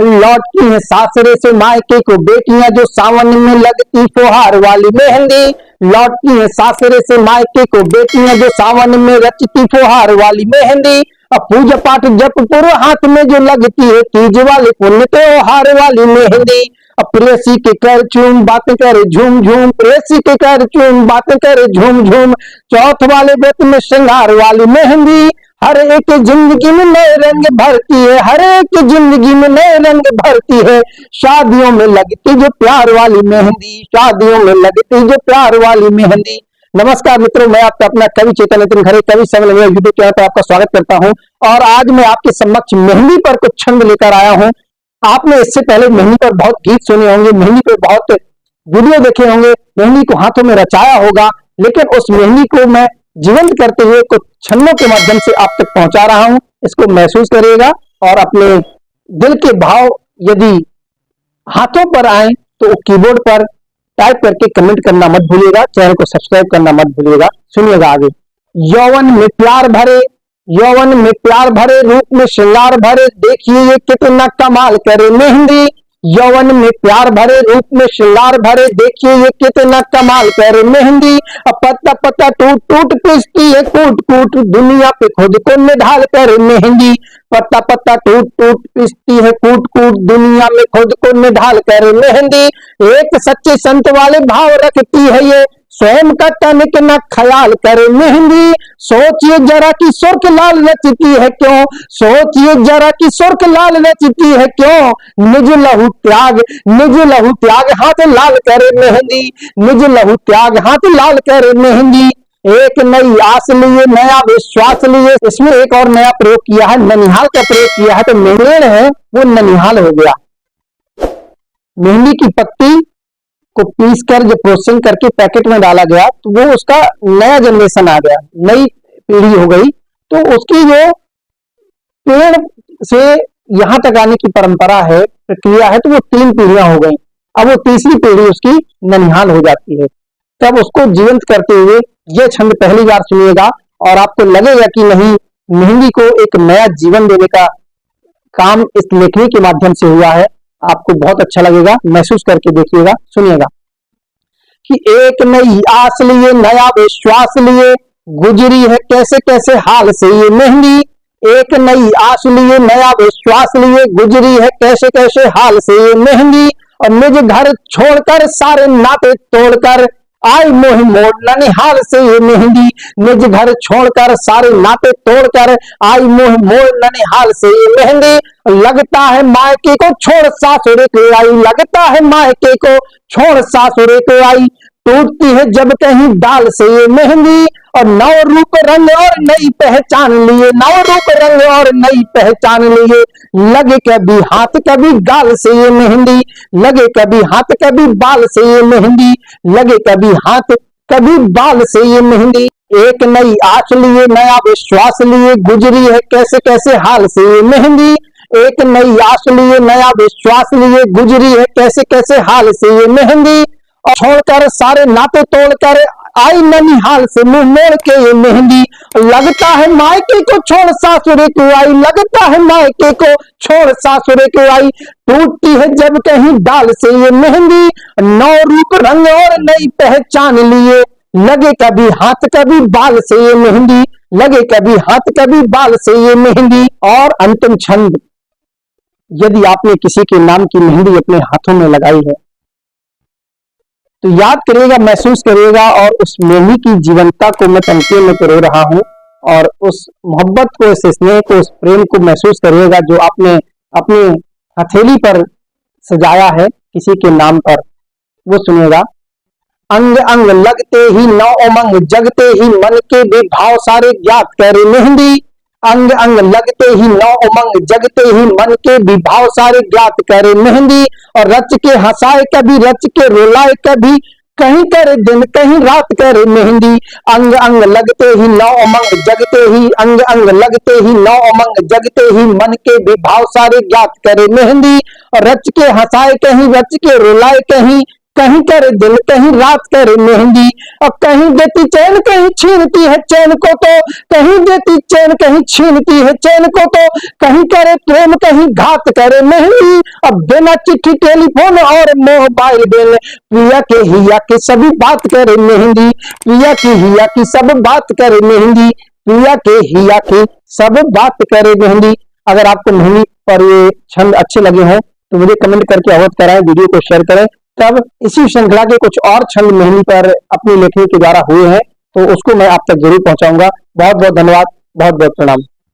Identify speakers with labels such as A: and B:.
A: लौटती है सासरे से मायके को बेटियां जो सावन में लगती फुहार वाली मेहंदी। लौटती है सासरे से मायके को बेटियां जो सावन में रचती फुहार वाली मेहंदी। अब पूजा पाठ जप पूरे हाथ में जो लगती है तीज वाली पुण्य त्योहार वाली मेहंदी। अब प्रेसी के कर चूम बातें करे झूम झूम, प्रेसी के कर चूम बातें करे झूम झूम। चौथ वाले व्रत में श्रृंगार वाली मेहंदी। हर एक जिंदगी में नए रंग भरती है, हर एक जिंदगी में नए रंग भरती है। शादियों में लगती जो प्यार वाली मेहंदी, शादियों में लगती जो प्यार वाली मेहंदी। नमस्कार मित्रों, मैं आपका अपना कवि चेतन नितिन खरे कवि सम्मेलन में यूट्यूब चैनल पर आपका स्वागत करता हूं। और आज मैं आपके समक्ष मेहंदी पर कुछ छंद लेकर आया हूं। आपने इससे पहले मेहंदी पर बहुत गीत सुने होंगे, मेहंदी पर बहुत वीडियो देखे होंगे, मेहंदी को हाथों में रचाया होगा, लेकिन उस मेहंदी को मैं जीवंत करते हुए कुछ छंदों के माध्यम से आप तक पहुंचा रहा हूं। इसको महसूस करिएगा और अपने दिल के भाव यदि हाथों पर आए तो कीबोर्ड पर टाइप करके कमेंट करना मत भूलिएगा, चैनल को सब्सक्राइब करना मत भूलिएगा। सुनिएगा आगे। यौवन में प्यार भरे, यौवन में प्यार भरे रूप में श्रृंगार भरे, देखिए ये कितना कमाल करे मेहंदी। यौवन में प्यार भरे रूप में श्रृंगार भरे, देखिए ये कितना कमाल करे मेहंदी। अब पत्ता पत्ता टूट टूट पिसती है कूट कूट, दुनिया पे खुद को निढाल करे मेहंदी। पत्ता पत्ता टूट टूट पिसती है कूट कूट, दुनिया में खुद को निढाल करे मेहंदी। एक सच्चे संत वाले भाव रखती है ये, स्वयं का तनिक न ख्याल करे मेहंदी। सोचिए जरा कि सुर्ख लाल रचती है क्यों, सोचिए जरा कि सुर्ख लाल रचती है क्यों। निज लहू त्याग हाथ लाल करे मेहंदी, निज लहू त्याग हाथ लाल करे मेहंदी। एक नई आस लिए नया विश्वास लिए, इसमें एक और नया प्रयोग किया है, ननिहाल का प्रयोग किया है। तो मेहंदी है वो ननिहाल हो गया। मेहंदी की पत्ती को पीस कर जब प्रोसेसिंग करके पैकेट में डाला गया तो वो उसका नया जनरेशन आ गया, नई पीढ़ी हो गई। तो उसकी जो पेड़ से यहां तक आने की परंपरा है, प्रक्रिया है, तो वो 3 पीढ़ियां हो गई। अब वो तीसरी पीढ़ी उसकी ननिहाल हो जाती है। तब उसको जीवंत करते हुए ये छंद पहली बार सुनिएगा और आपको लगेगा कि नहीं, मेहंदी को एक नया जीवन देने का काम इस लेखनी के माध्यम से हुआ है। आपको बहुत अच्छा लगेगा, महसूस करके देखिएगा। सुनिएगा कि एक नई आस लिए नया विश्वास लिए, गुजरी है कैसे कैसे हाल से ये मेहंदी। एक नई आस लिए नया विश्वास लिए, गुजरी है कैसे कैसे हाल से ये मेहंदी। और निज घर छोड़कर सारे नाते तोड़कर, आई मोह मोड़ ननिहाल से ये मेहंदी। निज घर छोड़कर सारे नाते तोड़कर, आई मोह मोड़ ननिहाल से ये मेहंदी। लगता है मायके को छोड़ सासुरे को आई, लगता है मायके को छोड़ सासुरे को आई। टूटती है जब कहीं डाल से ये मेहंदी। और नौ रूप रंग और नई पहचान लिए, नौ रूप रंग और नई पहचान लिए। लगे कभी हाथ कभी गाल से ये मेहंदी, लगे कभी हाथ कभी बाल से ये मेहंदी, लगे कभी हाथ कभी बाल से ये मेहंदी। एक नई आस लिए नया विश्वास लिए, गुजरी है कैसे कैसे हाल से ये मेहंदी। एक नई आस लिए नया विश्वास लिए, गुजरी है कैसे कैसे हाल से ये मेहंदी। और छोड़कर सारे नाते तोड़कर, आई ननिहाल से मुंह मोड़ के ये मेहंदी। लगता है मायके को छोड़ सासुरे को आई, लगता है मायके को छोड़ सासुरे को आई। टूटती है जब कहीं डाल से ये मेहंदी। नौ रूप रंग और नई पहचान लिए, लगे कभी हाथ कभी बाल से ये मेहंदी, लगे कभी हाथ कभी बाल से ये मेहंदी। और अंतिम छंद, यदि आपने किसी के नाम की मेहंदी अपने हाथों में लगाई है तो याद करिएगा, महसूस करिएगा और उस मेहंदी की जीवंतता को मैं तनके में पिरो रहा हूं। और उस मोहब्बत को, उस स्नेह को, उस प्रेम को महसूस करिएगा जो आपने अपनी हथेली पर सजाया है किसी के नाम पर। वो सुनिएगा। अंग अंग लगते ही नौ उमंग जगते ही, मन के विभाव सारे ज्ञात करे मेहंदी। अंग अंग लगते ही नौ उमंग जगते ही, मन के विभाव सारे ज्ञात करे मेहंदी। और रच के हंसाए कभी रच के रुलाए कभी, कहीं करे दिन कहीं रात करे मेहंदी। अंग अंग लगते ही नौ उमंग जगते ही, अंग अंग लगते ही नौ उमंग जगते ही, मन के विभाव सारे ज्ञात करे मेहंदी। और रच के हंसाए कहीं रच के रुलाए कहीं, कहीं करे दिन कहीं रात करे मेहंदी, और कहीं देती चैन कहीं छीनती है चैन को, तो कहीं देती चैन कहीं छीनती है चैन को, तो कहीं करे प्रेम कहीं घात करे मेहंदी। अब बिना चिट्ठी टेलीफोन और मोबाइल बिल, प्रिया के हिया की सभी बात करे मेहंदी, प्रिया की हिया की सब बात करे मेहंदी, प्रिया के हिया की सब बात करे मेहंदी। अगर आपको मेहंदी और ये छंद अच्छे लगे हों तो मुझे कमेंट करके अवगत कराएं, वीडियो को शेयर करें। तब इसी श्रृंखला के कुछ और छंद मेहंदी पर अपनी लेखनी के द्वारा हुए हैं तो उसको मैं आप तक जरूर पहुंचाऊंगा। बहुत बहुत धन्यवाद, बहुत बहुत प्रणाम।